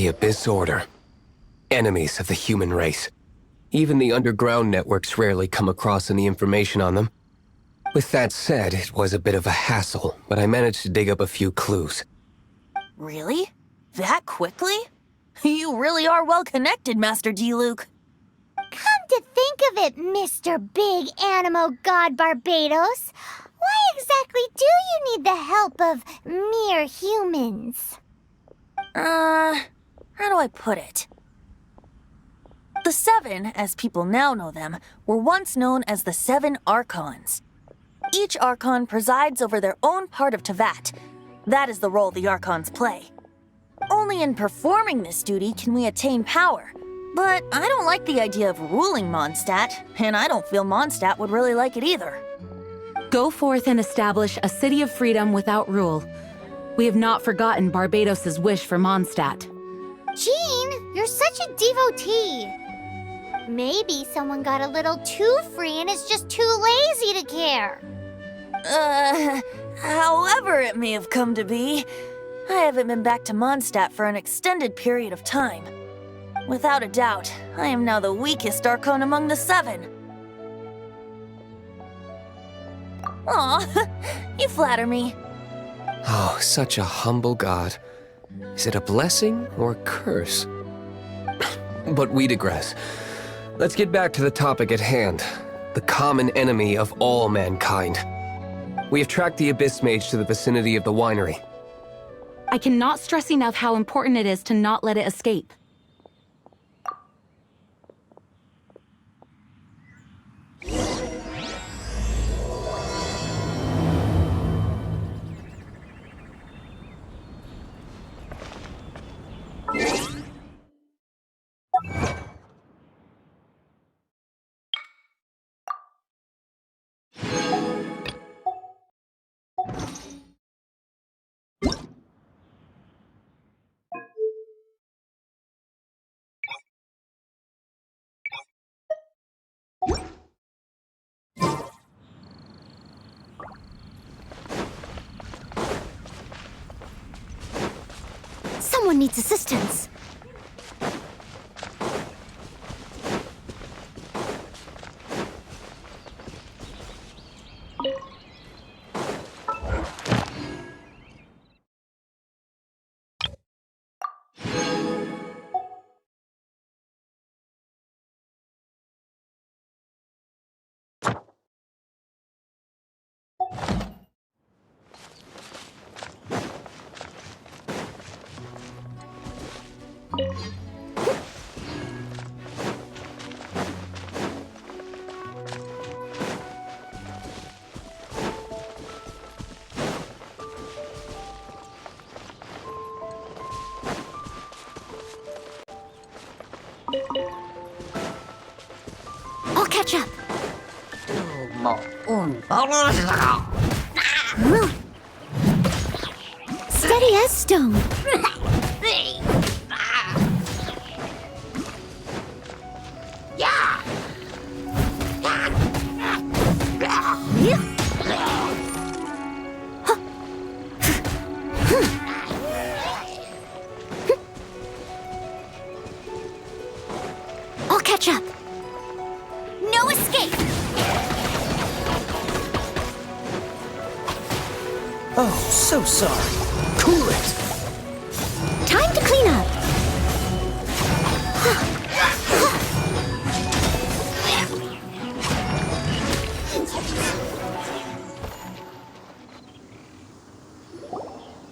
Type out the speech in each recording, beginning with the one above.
The Abyss Order. Enemies of the human race. Even the underground networks rarely come across any information on them. With that said, it was a bit of a hassle, but I managed to dig up a few clues. Really? That quickly? You really are well connected, Master D-Luke. Come to think of it, Mr. Big Animo God Barbados, why exactly do you need the help of mere humans? How do I put it? The Seven, as people now know them, were once known as the Seven Archons. Each Archon presides over their own part of Teyvat. That is the role the Archons play. Only in performing this duty can we attain power. But I don't like the idea of ruling Mondstadt, and I don't feel Mondstadt would really like it either. Go forth and establish a city of freedom without rule. We have not forgotten Barbados' wish for Mondstadt. Jean, you're such a devotee. Maybe someone got a little too free and is just too lazy to care. However it may have come to be, I haven't been back to Mondstadt for an extended period of time. Without a doubt, I am now the weakest Archon among the Seven. Aw, you flatter me. Oh, such a humble god. Is it a blessing or a curse? But we digress. Let's get back to the topic at hand. The common enemy of all mankind. We have tracked the Abyss Mage to the vicinity of the winery. I cannot stress enough how important it is to not let it escape. Someone needs assistance. I'll catch up. Steady as stone. I'll catch up. No escape! Oh, so sorry. Cool it! Time to clean up.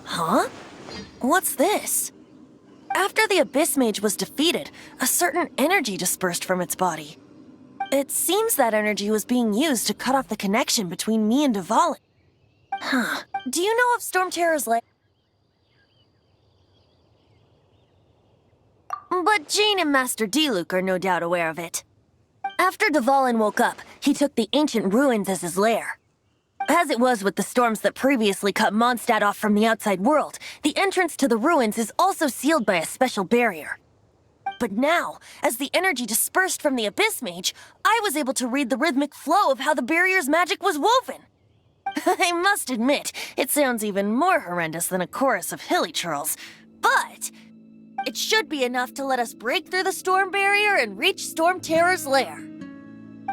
Huh? What's this? After the Abyss Mage was defeated, a certain energy dispersed from its body. It seems that energy was being used to cut off the connection between me and Dvalin. Huh. Do you know of Stormterror's Lair? But Jean and Master D-Luke are no doubt aware of it. After Dvalin woke up, he took the ancient ruins as his lair. As it was with the storms that previously cut Mondstadt off from the outside world, the entrance to the ruins is also sealed by a special barrier. But now, as the energy dispersed from the Abyss Mage, I was able to read the rhythmic flow of how the barrier's magic was woven. I must admit, it sounds even more horrendous than a chorus of hilly churls. But It should be enough to let us break through the storm barrier and reach Storm Terror's lair.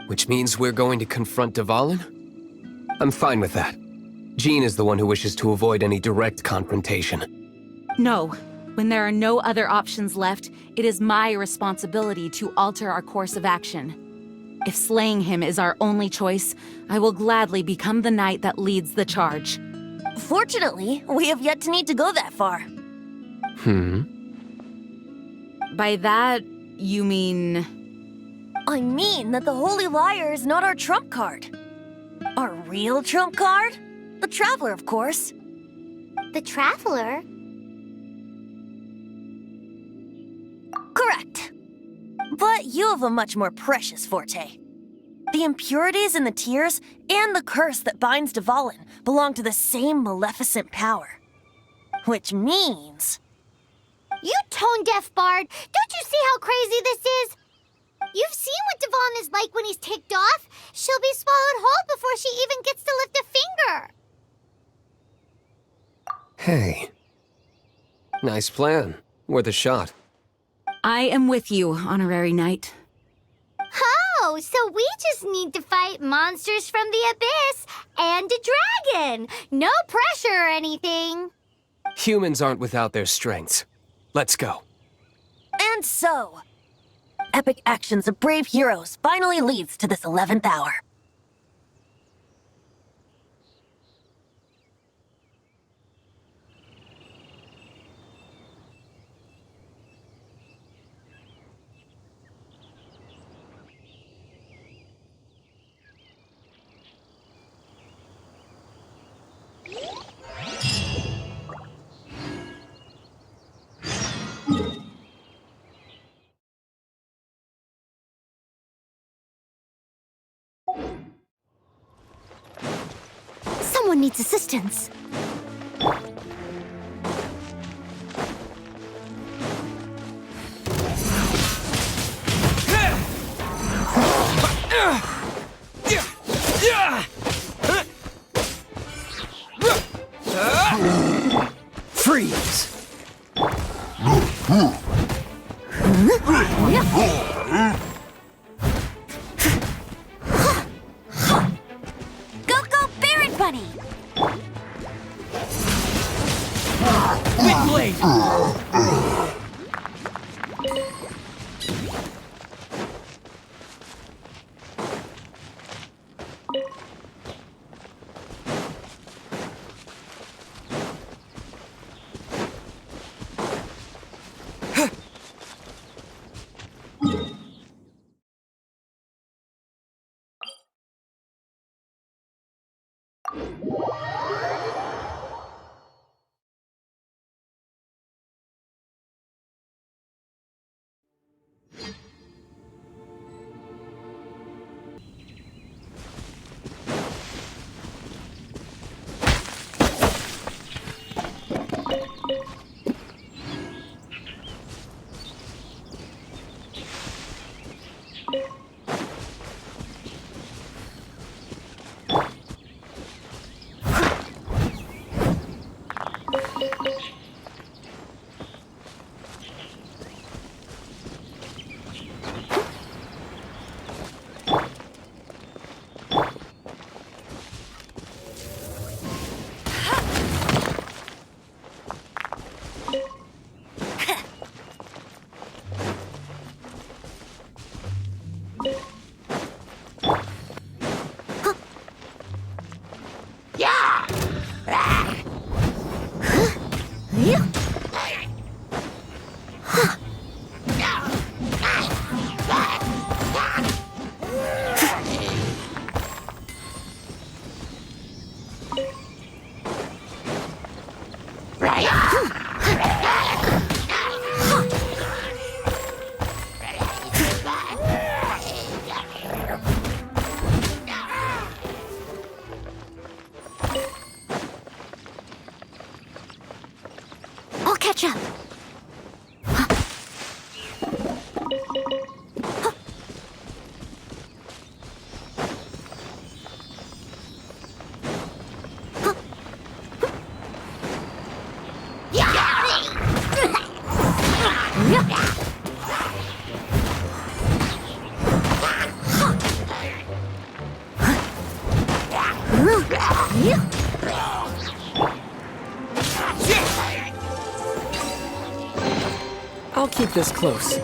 Which means we're going to confront Dvalin? I'm fine with that. Jean is the one who wishes to avoid any direct confrontation. No. When there are no other options left, it is my responsibility to alter our course of action. If slaying him is our only choice, I will gladly become the knight that leads the charge. Fortunately, we have yet to need to go that far. By that, you mean... I mean that the Holy Liar is not our trump card. Our real trump card? The Traveler, of course. The Traveler? Correct. But you have a much more precious forte. The impurities in the tears and the curse that binds Dvalin belong to the same maleficent power. Which means... You tone-deaf bard! Don't you see how crazy this is? You've seen what Dvalin is like when he's ticked off. She'll be swallowed whole before she even gets to lift a finger. Hey. Nice plan. Worth a shot. I am with you, honorary knight. Oh, so we just need to fight monsters from the abyss and a dragon. No pressure or anything. Humans aren't without their strengths. Let's go. And so, epic actions of brave heroes finally leads to this 11th hour. Someone needs assistance. Freeze! Go, Baron Bunny! Big blade! keep this close.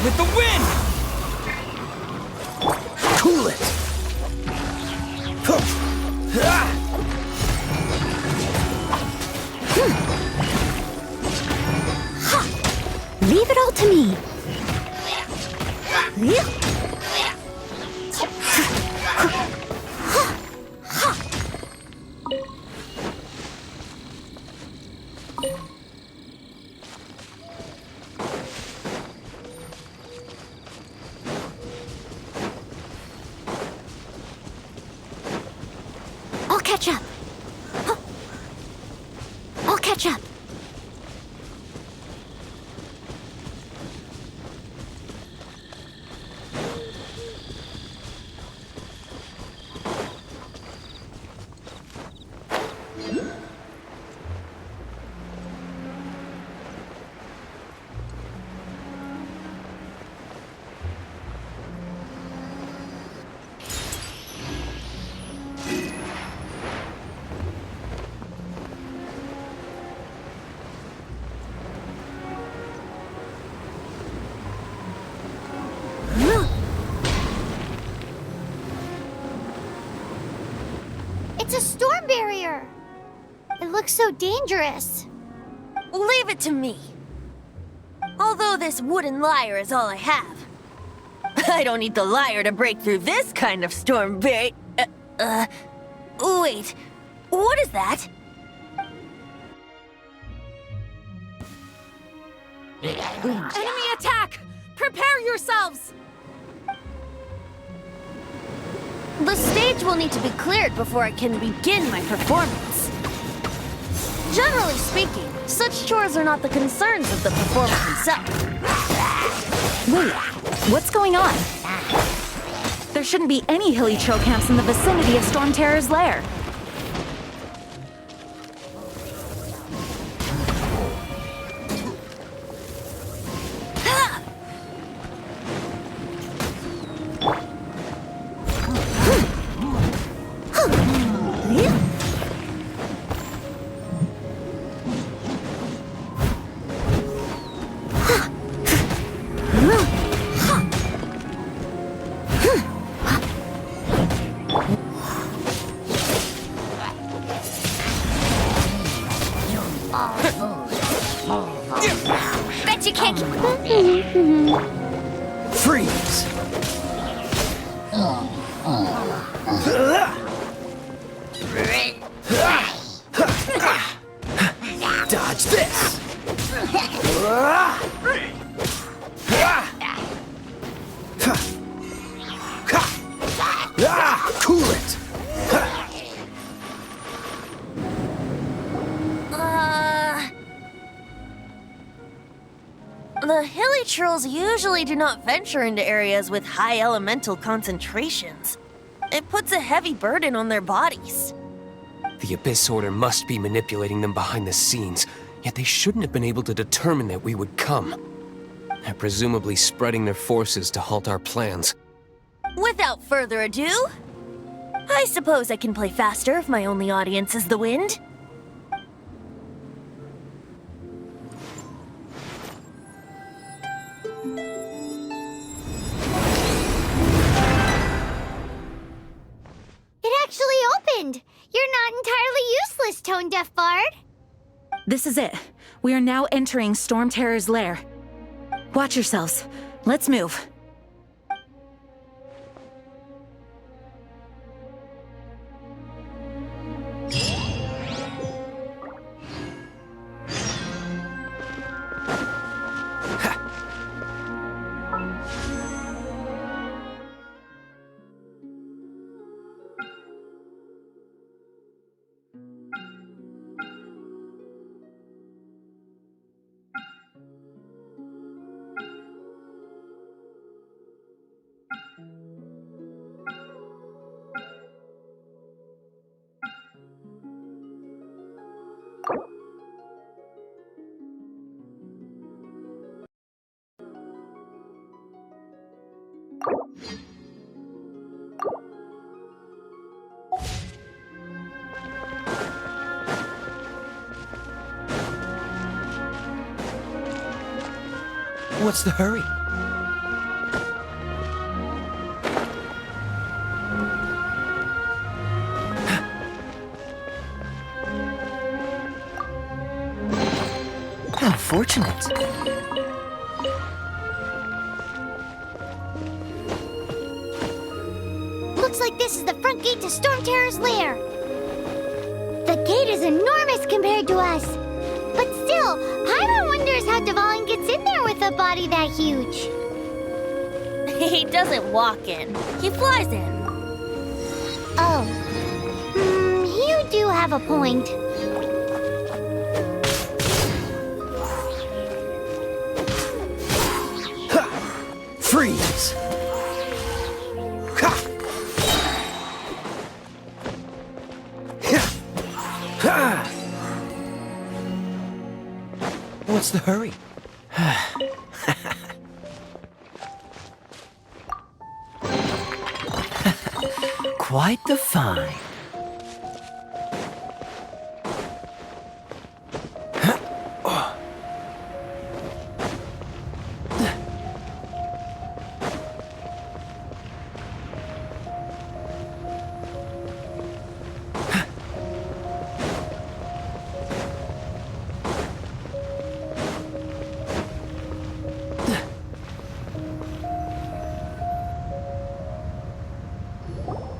With the wind! Cool it! Leave it all to me. I'll catch up. I'll catch up. It's a storm barrier. It looks so dangerous. Leave it to me. Although this wooden lyre is all I have. I don't need the lyre to break through this kind of storm wait, what is that? Enemy attack! Prepare yourselves! The stage will need to be cleared before I can begin my performance. Generally speaking, such chores are not the concerns of the performer himself. Wait, what's going on? There shouldn't be any hilly troll camps in the vicinity of Storm Terror's lair. Bet you can't Freeze! Dodge this! Cool it! The hilly trolls usually do not venture into areas with high elemental concentrations. It puts a heavy burden on their bodies. The Abyss Order must be manipulating them behind the scenes, yet they shouldn't have been able to determine that we would come. They're presumably spreading their forces to halt our plans. Without further ado, I suppose I can play faster if my only audience is the wind. It actually opened! You're not entirely useless, Tone Deaf Bard. This is it. We are now entering Storm Terror's lair. Watch yourselves. Let's move. What's the hurry? How fortunate. Looks like this is the front gate to Storm Terror's lair. The gate is enormous compared to us. But still, Paimon wonders how Dvalin gets in there with a body that huge. He doesn't walk in, he flies in. Oh. You do have a point. Freeze! Ha! Ha! What's the hurry? Quite the find.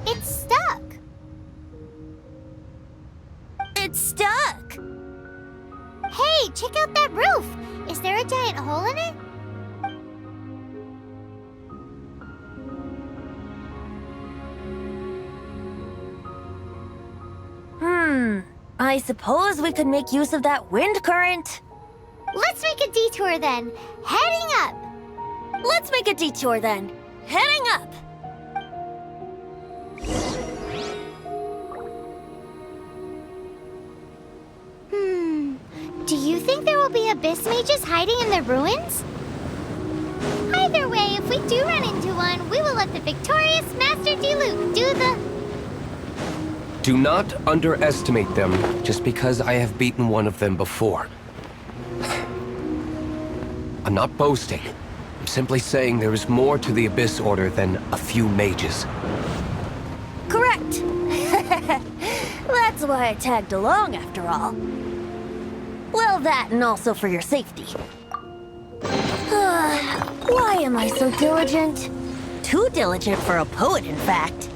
It's stuck. It's stuck! Hey, check out that roof. Is there a giant hole in it? I suppose we could make use of that wind current. Let's make a detour then. Heading up. Let's make a detour then. Heading up! Do you think there will be abyss mages hiding in the ruins? Either way, if we do run into one, we will let the victorious Master Diluc do the... Do not underestimate them just because I have beaten one of them before. I'm not boasting. I'm simply saying there is more to the Abyss Order than a few mages. Correct! That's why I tagged along after all. Well, that and also for your safety. Why am I so diligent? Too diligent for a poet, in fact.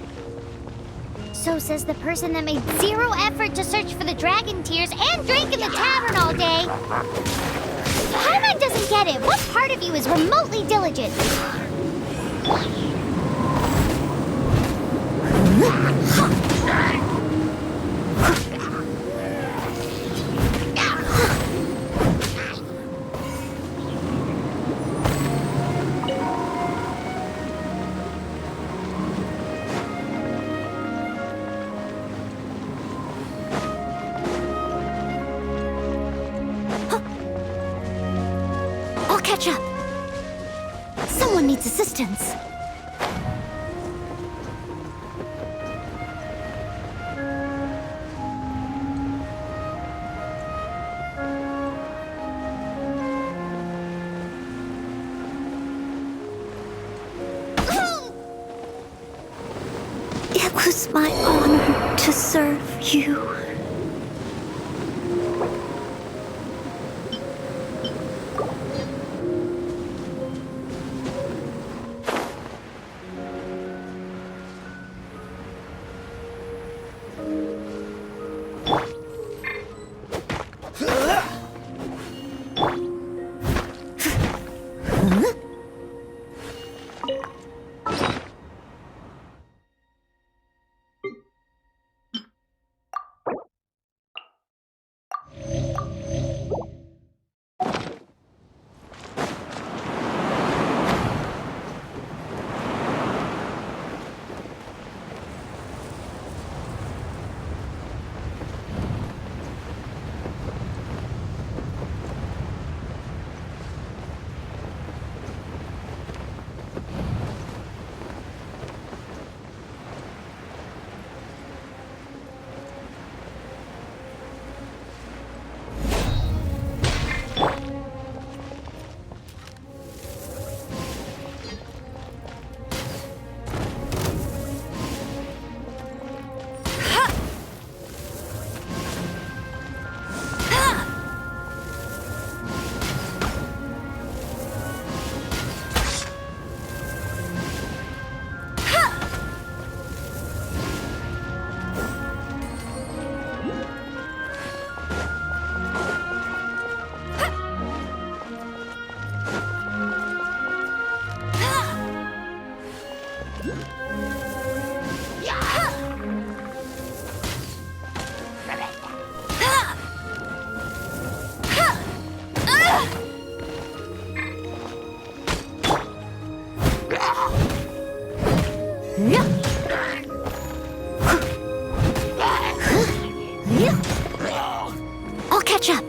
So says the person that made zero effort to search for the dragon tears and drank in the tavern all day. Paimon doesn't get it. What part of you is remotely diligent? catch up. Someone needs assistance. It was my honor to serve you. I'll catch up.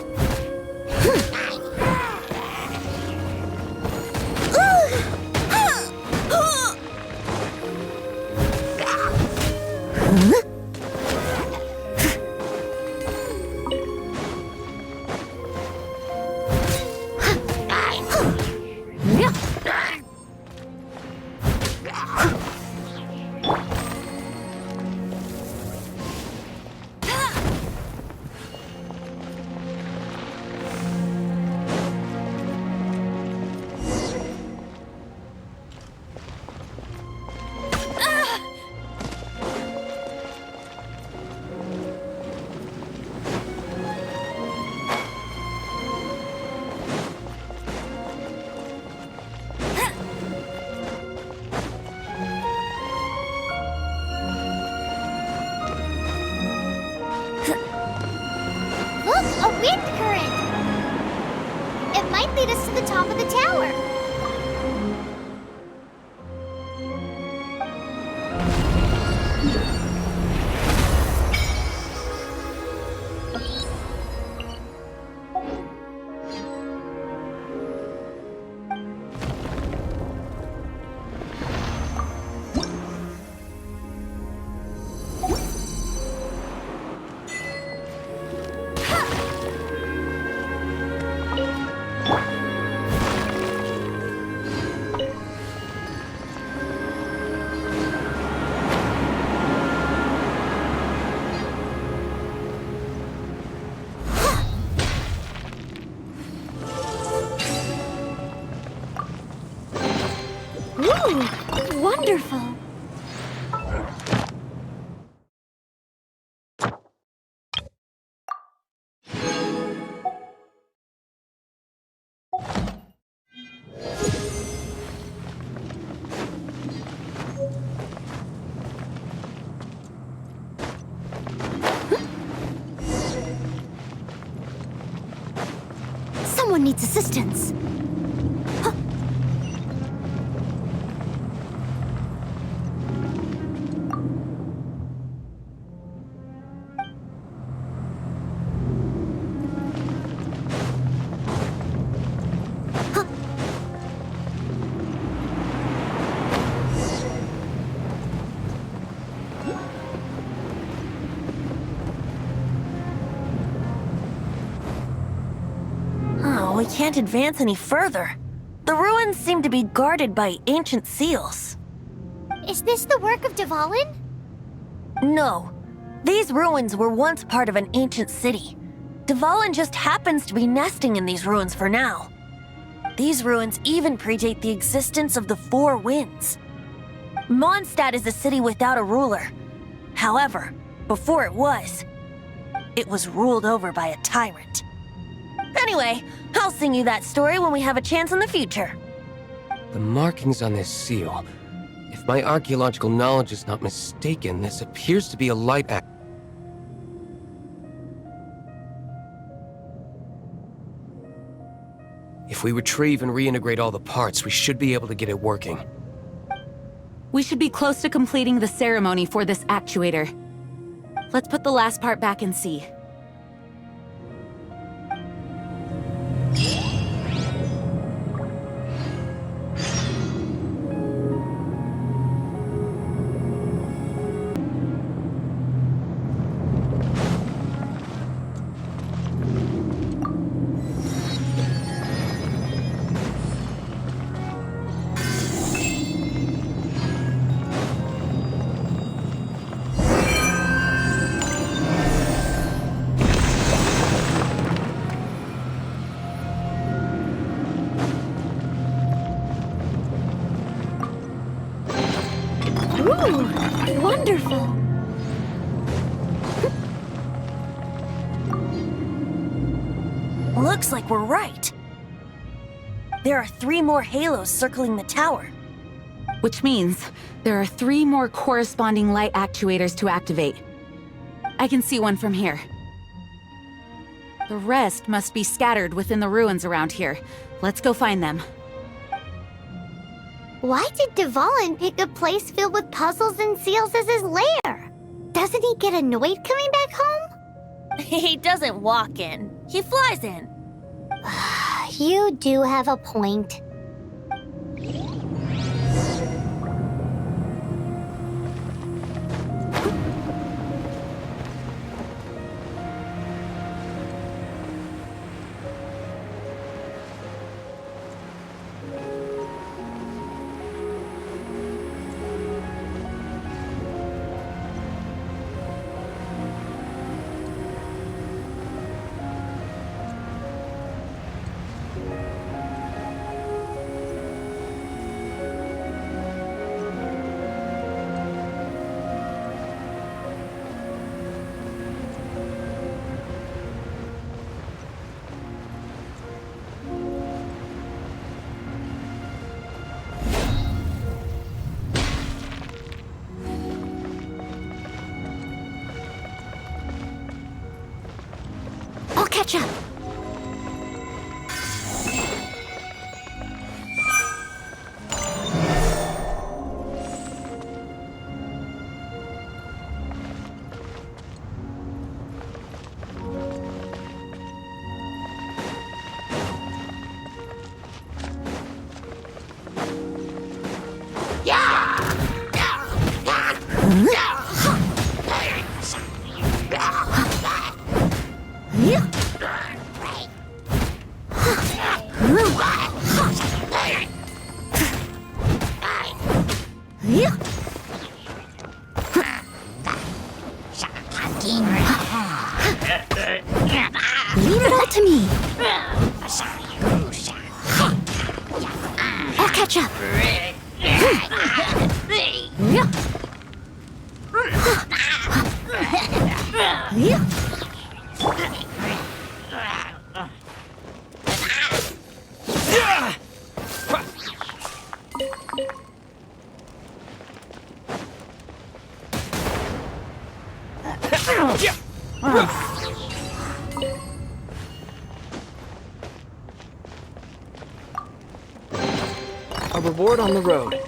A wind current! It might lead us to the top of the tower. Ooh, wonderful. Someone needs assistance. we can't advance any further. The ruins seem to be guarded by ancient seals. Is this the work of Dvalin? No. These ruins were once part of an ancient city. Dvalin just happens to be nesting in these ruins for now. These ruins even predate the existence of the Four Winds. Mondstadt is a city without a ruler. However, before it was ruled over by a tyrant. Anyway, I'll sing you that story when we have a chance in the future. The markings on this seal. If my archaeological knowledge is not mistaken, this appears to be a light act. If we retrieve and reintegrate all the parts, we should be able to get it working. We should be close to completing the ceremony for this actuator. Let's put the last part back and see. Ooh, wonderful. Looks like we're right. There are 3 more halos circling the tower. Which means there are 3 more corresponding light actuators to activate. I can see one from here. The rest must be scattered within the ruins around here. Let's go find them. Why did Dvalin pick a place filled with puzzles and seals as his lair? Doesn't he get annoyed coming back home? He doesn't walk in. He flies in. You do have a point. I'll catch up. Leave it all to me. I'll catch up. A reward on the road.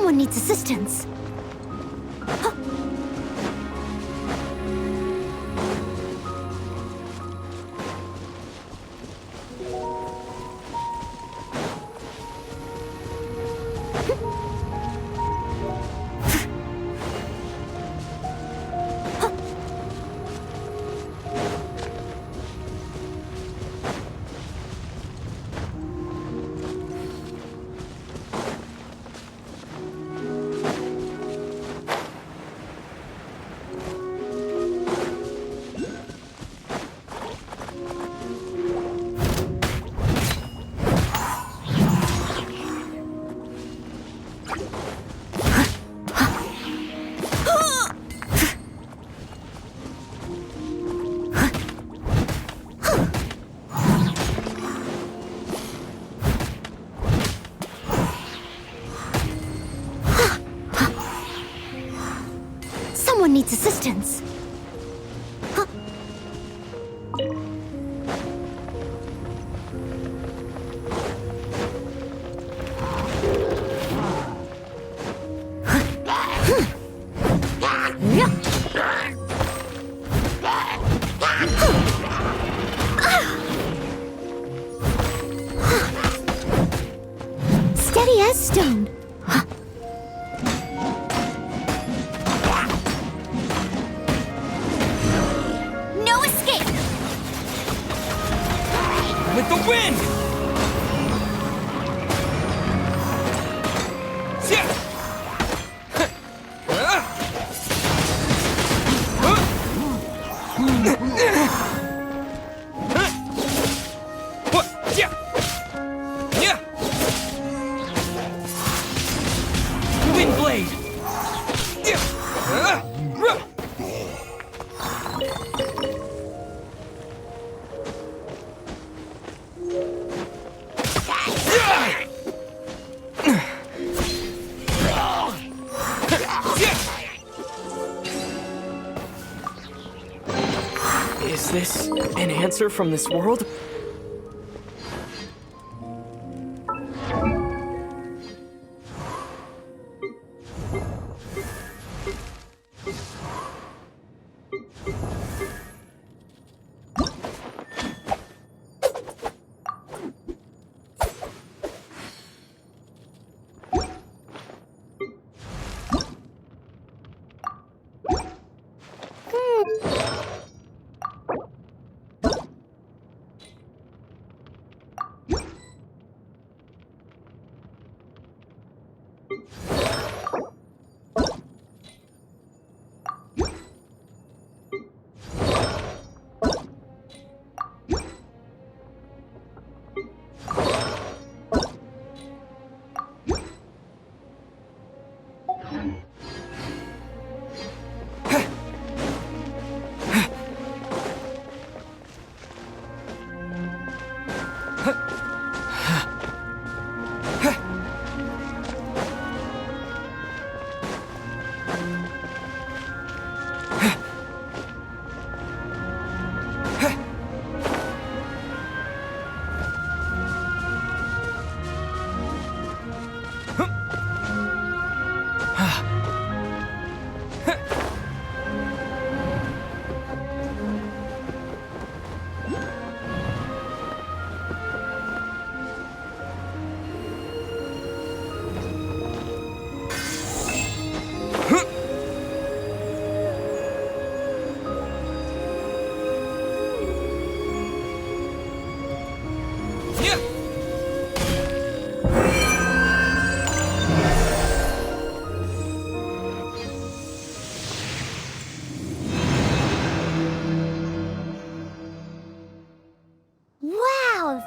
Someone needs assistance. Someone needs assistance. Steady as stone. No escape! With the wind! Wind blade! Is this an answer from this world?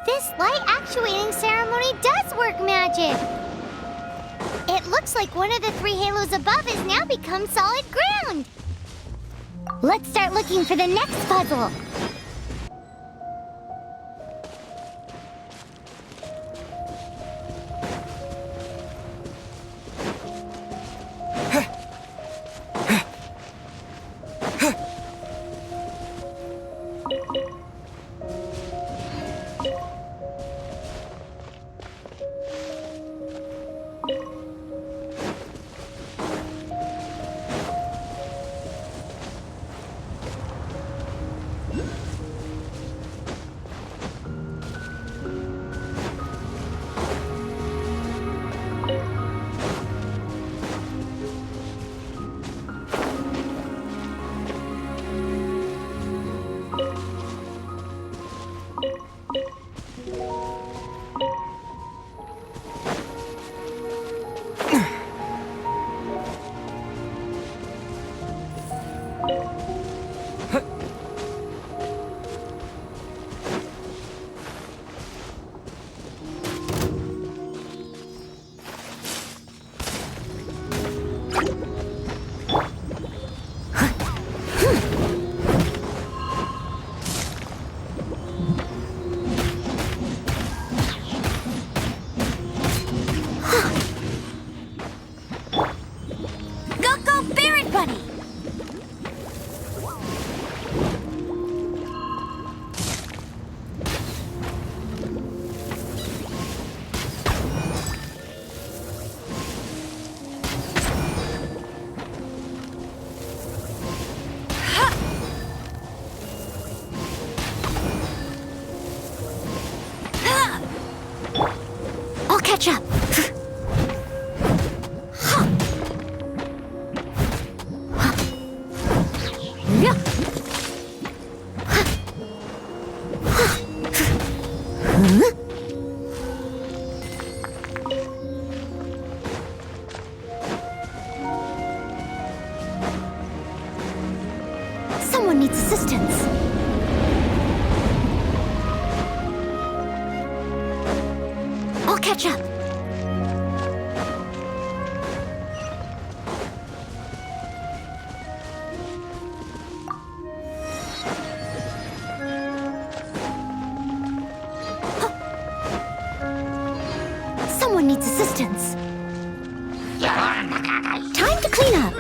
This light actuating ceremony does work magic! It looks like one of the 3 halos above has now become solid ground! Let's start looking for the next puzzle! Someone needs assistance. I'll catch up. Someone needs assistance. Time to clean up.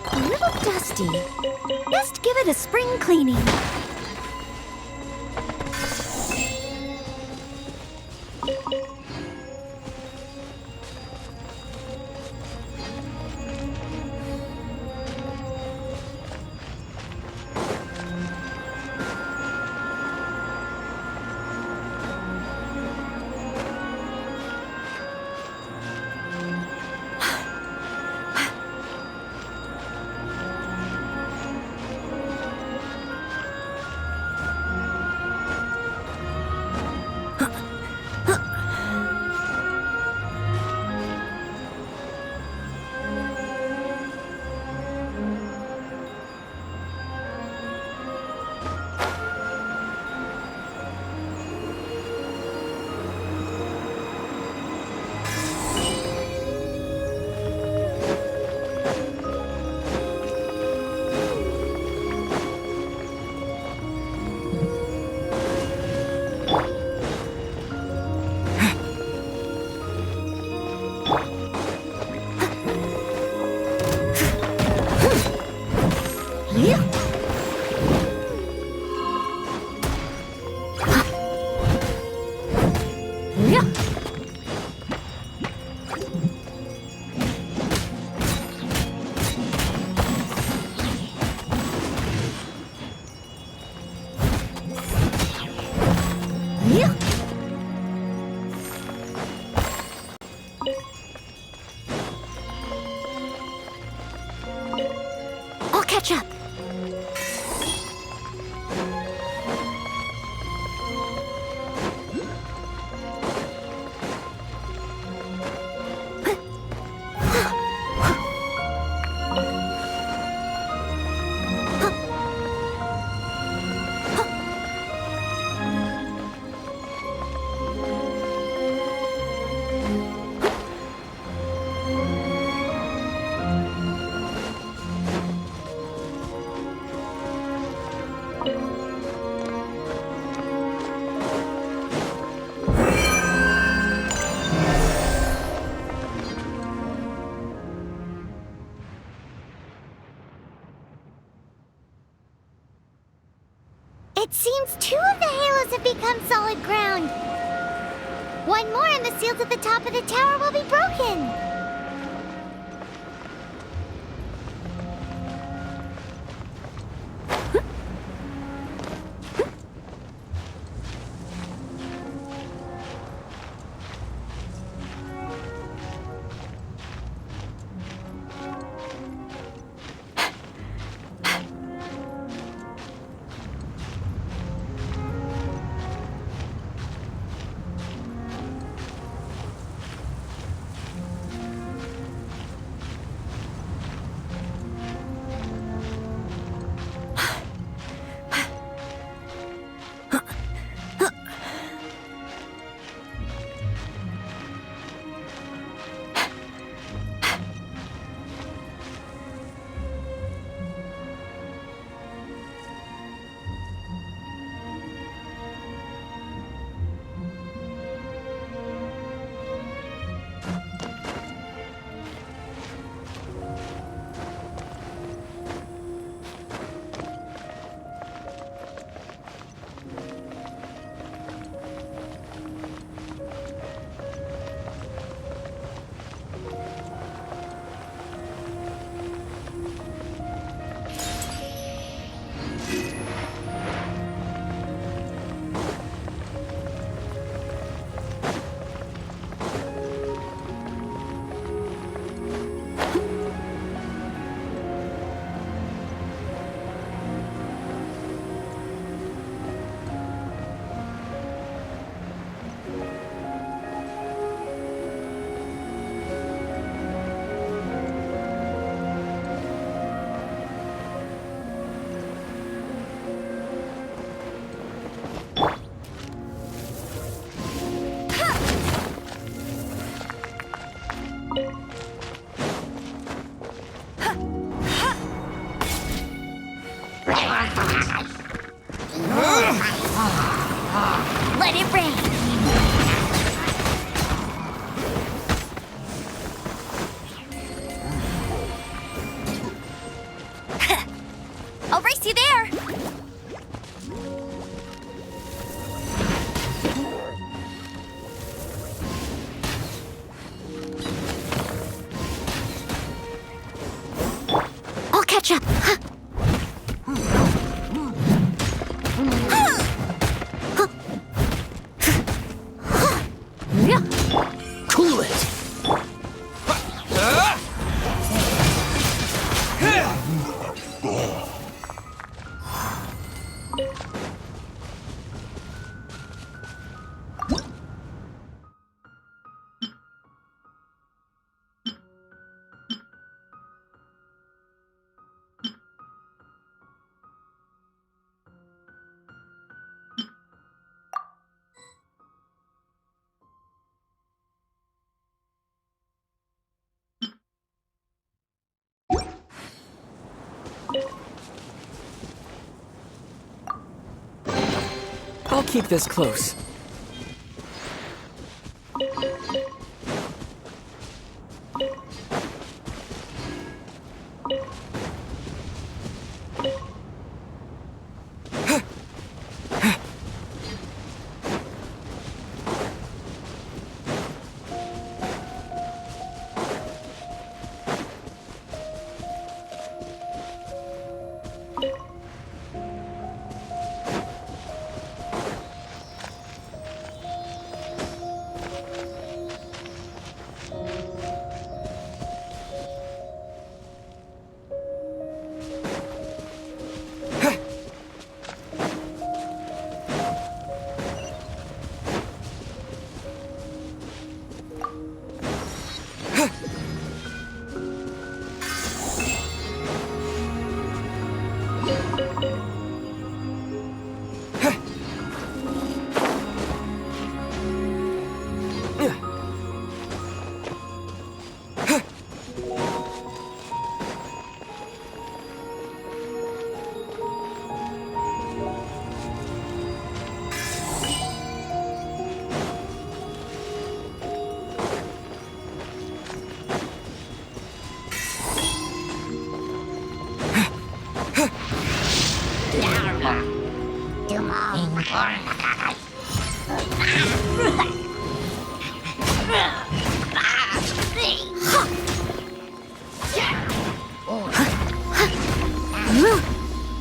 A little dusty. Best give it a spring cleaning. I'll catch up. It seems 2 of the halos have become solid ground. 1 more and the seals at the top of the tower will be broken. Let it rain. I'll race you there. I'll catch up. Cool it! I'll keep this close.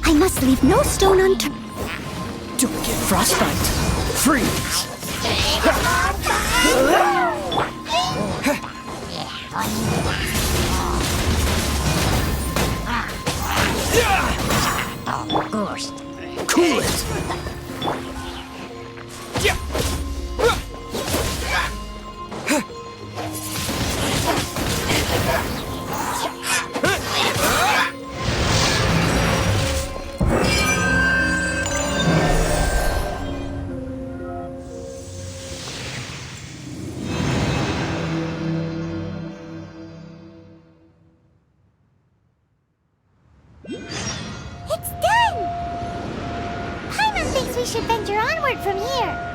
I must leave no stone unturned. Don't get frostbite. Freeze! Of course. Cool it! It's done! Paimon thinks we should venture onward from here.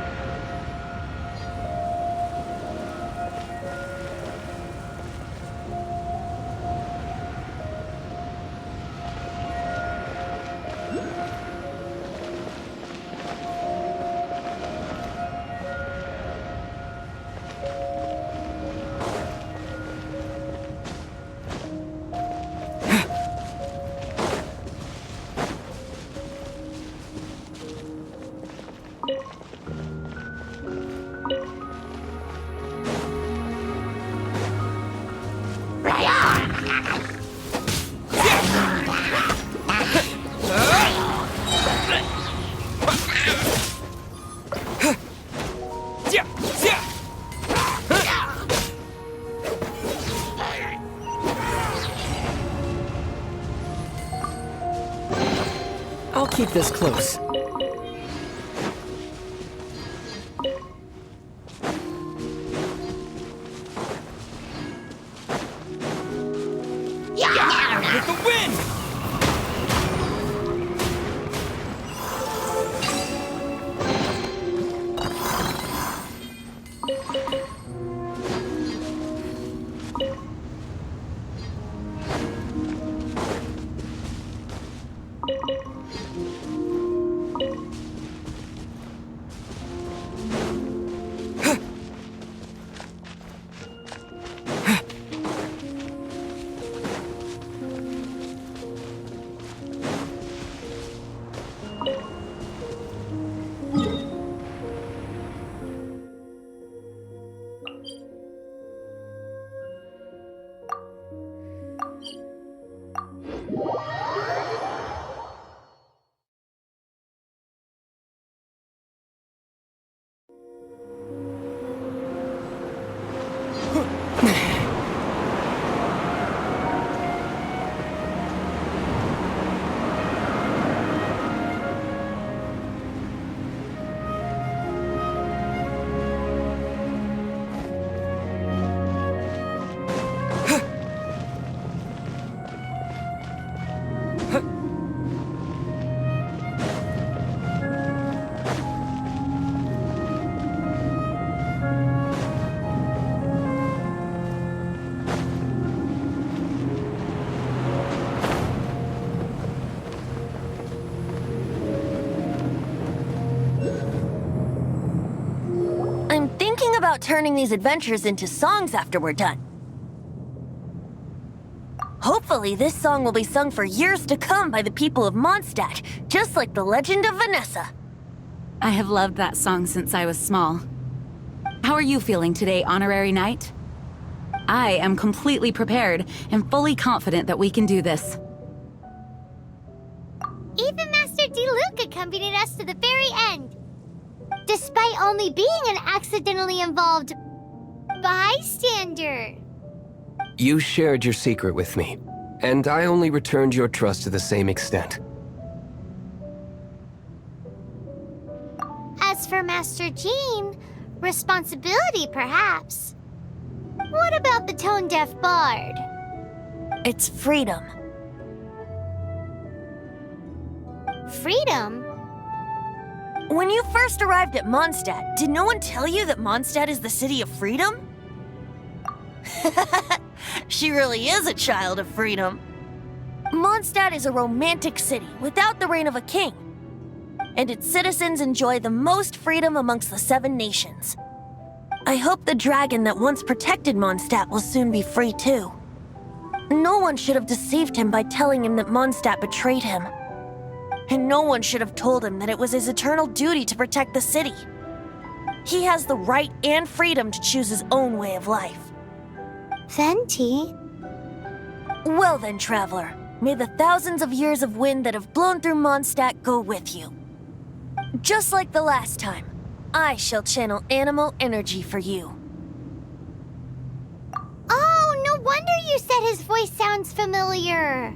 I'll keep this close. With the wind! I'm thinking about turning these adventures into songs after we're done. Hopefully, this song will be sung for years to come by the people of Mondstadt, just like the legend of Vanessa. I have loved that song since I was small. How are you feeling today, Honorary Knight? I am completely prepared and fully confident that we can do this. Even Master D-Luke accompanied us to the very end, despite only being an accidentally involved bystander. You shared your secret with me, and I only returned your trust to the same extent. As for Master Jean, responsibility perhaps. What about the tone-deaf bard? It's freedom. Freedom? When you first arrived at Mondstadt, did no one tell you that Mondstadt is the city of freedom? She really is a child of freedom. Mondstadt is a romantic city without the reign of a king, and its citizens enjoy the most freedom amongst the 7 nations. I hope the dragon that once protected Mondstadt will soon be free too. No one should have deceived him by telling him that Mondstadt betrayed him. And no one should have told him that it was his eternal duty to protect the city. He has the right and freedom to choose his own way of life. Venti? Well then, traveler, may the thousands of years of wind that have blown through Mondstadt go with you. Just like the last time, I shall channel animal energy for you. Oh, no wonder you said his voice sounds familiar.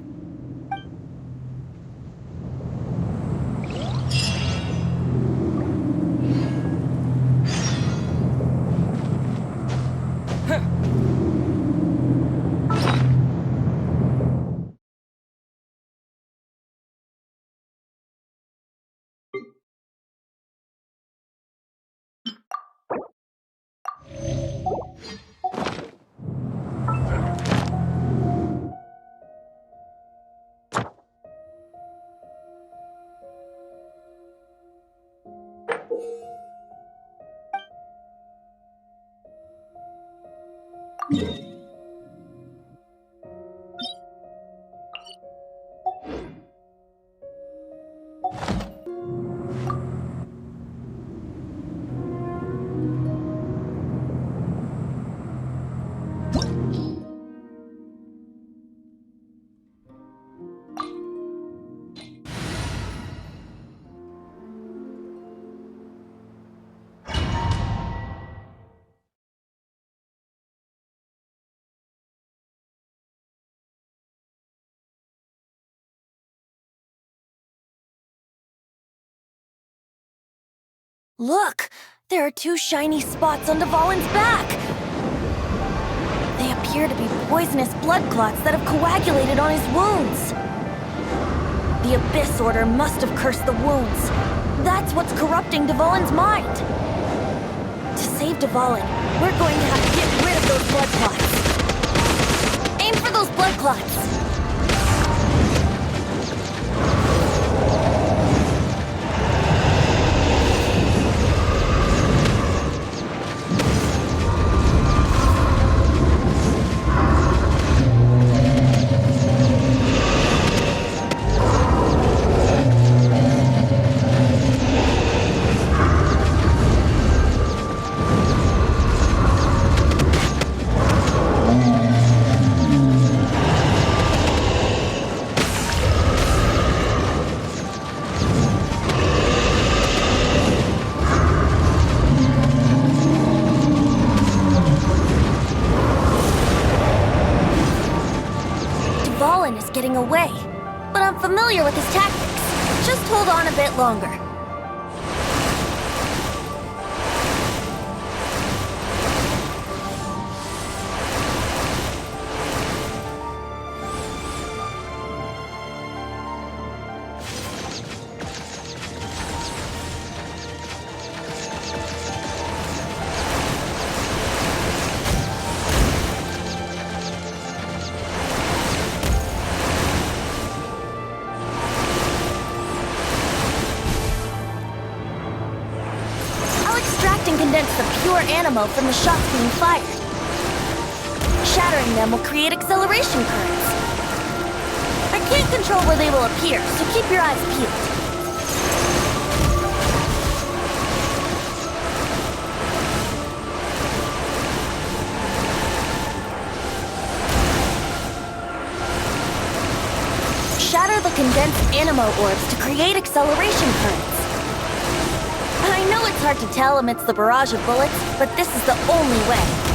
Look! There are 2 shiny spots on Dvalin's back! They appear to be poisonous blood clots that have coagulated on his wounds. The Abyss Order must have cursed the wounds. That's what's corrupting Dvalin's mind. To save Dvalin, we're going to have to get rid of those blood clots. Aim for those blood clots! familiar with his tactics. Just hold on a bit longer. Condense the pure animo from the shots being fired. Shattering them will create acceleration currents. I can't control where they will appear, so keep your eyes peeled. Shatter the condensed animo orbs to create acceleration currents. I know it's hard to tell amidst the barrage of bullets, but this is the only way.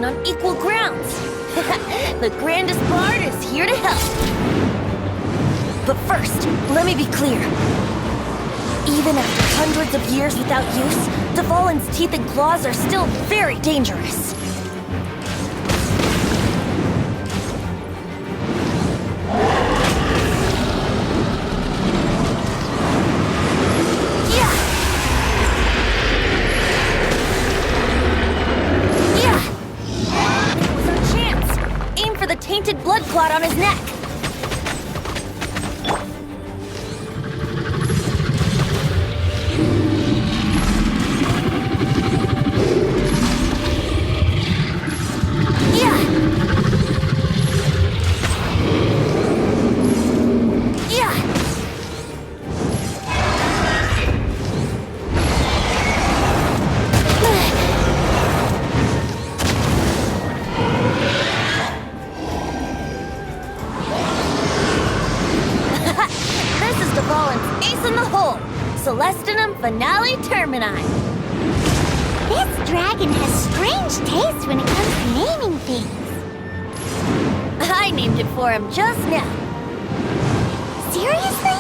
stand on equal grounds. The grandest bard is here to help. But first, let me be clear. Even after hundreds of years without use, Dvalin's teeth and claws are still very dangerous. Tainted blood clot on his neck. Yeah. Celestinum Finale Termini. This dragon has strange taste when it comes to naming things. I named it for him just now. Seriously?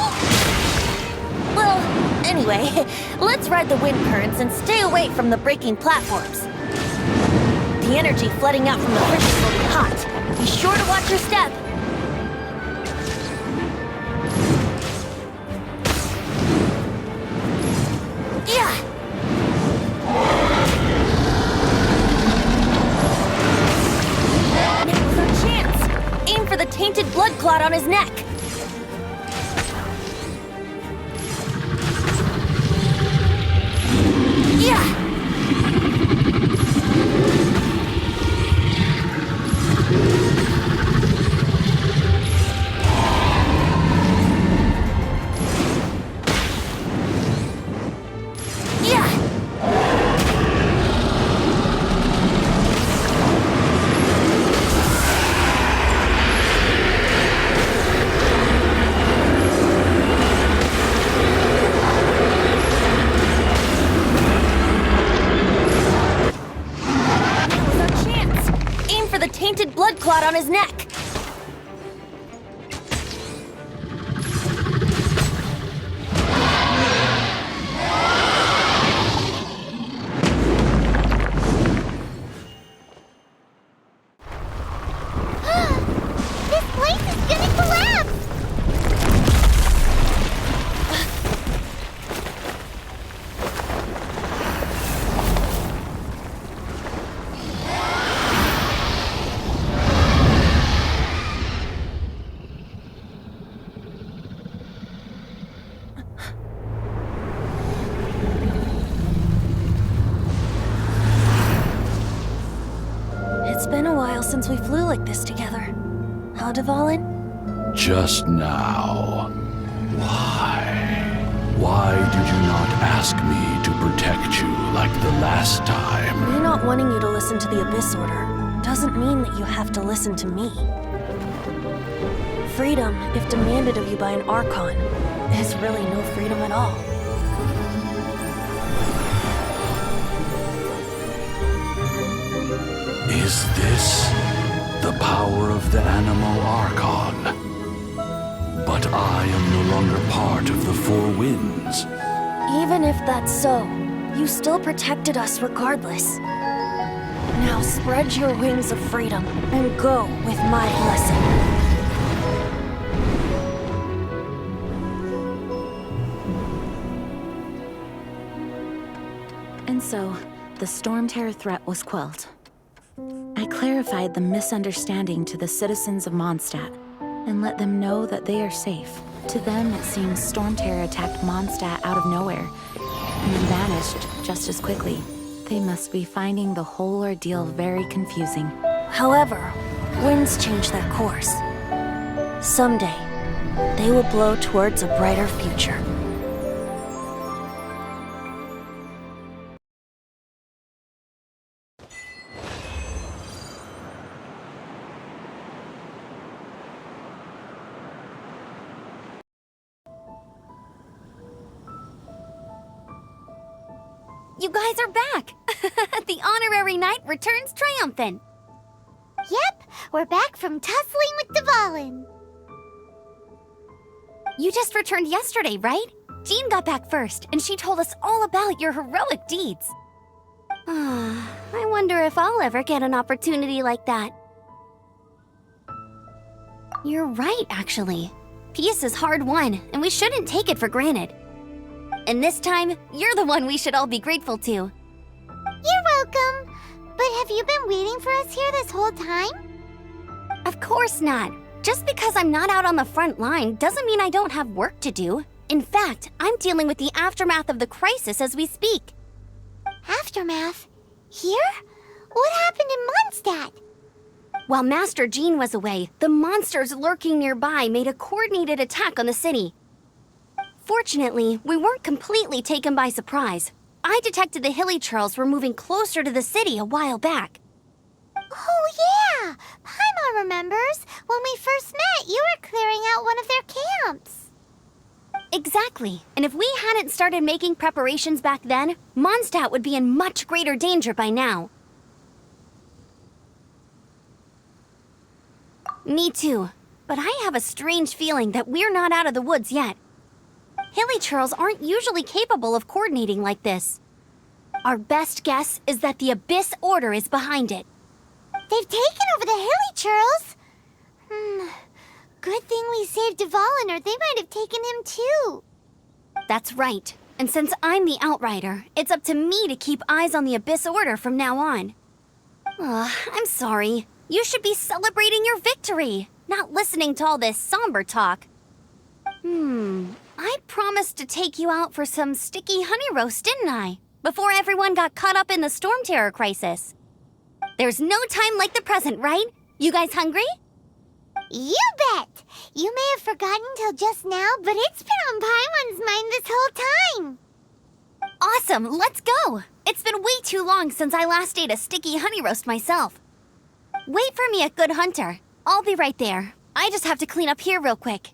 Well, anyway, let's ride the wind currents and stay away from the breaking platforms. The energy flooding out from the fissures will be hot. Be sure to watch your step. Tainted blood clot on his neck. Yeah. Tainted blood clot on his neck. This place is gonna collapse! It's been a while since we flew like this together. How, Dvalin? Just now. Why? Why did you not ask me to protect you like the last time? Me not wanting you to listen to the Abyss Order doesn't mean that you have to listen to me. Freedom, if demanded of you by an Archon, is really no freedom at all. Is this the power of the Animo Archon? But I am no longer part of the Four Winds. Even if that's so, you still protected us regardless. Now spread your wings of freedom and go with my blessing. And so, the Storm Terror threat was quelled. I clarified the misunderstanding to the citizens of Mondstadt and let them know that they are safe. To them, it seems Storm Terror attacked Mondstadt out of nowhere and then vanished just as quickly. They must be finding the whole ordeal very confusing. However, winds change their course. Someday, they will blow towards a brighter future. You guys are back! The honorary knight returns triumphant. We're back from tussling with Dvalin. You just returned yesterday, right? Jean got back first, and she told us all about your heroic deeds. I wonder if I'll ever get an opportunity like that. You're right, actually. Peace is hard-won, and we shouldn't take it for granted. And this time, you're the one we should all be grateful to. You're welcome. But have you been waiting for us here this whole time? Of course not. Just because I'm not out on the front line doesn't mean I don't have work to do. In fact, I'm dealing with the aftermath of the crisis as we speak. Aftermath? Here? What happened in Mondstadt? While Master Jean was away, the monsters lurking nearby made a coordinated attack on the city. Fortunately, we weren't completely taken by surprise. I detected the Hilly Churls were moving closer to the city a while back. Oh yeah! Paimon remembers. When we first met, you were clearing out one of their camps. Exactly. And if we hadn't started making preparations back then, Mondstadt would be in much greater danger by now. Me too. But I have a strange feeling that we're not out of the woods yet. Hilly Churls aren't usually capable of coordinating like this. Our best guess is that the Abyss Order is behind it. They've taken over the Hilly Churls? Good thing we saved Dvalin, or they might have taken him too. That's right. And since I'm the Outrider, it's up to me to keep eyes on the Abyss Order from now on. I'm sorry. You should be celebrating your victory, not listening to all this somber talk. I promised to take you out for some sticky honey roast, didn't I? Before everyone got caught up in the storm terror crisis. There's no time like the present, right? You guys hungry? You bet! You may have forgotten till just now, but it's been on Paimon's mind this whole time. Awesome, let's go! It's been way too long since I last ate a sticky honey roast myself. Wait for me at Good Hunter. I'll be right there. I just have to clean up here real quick.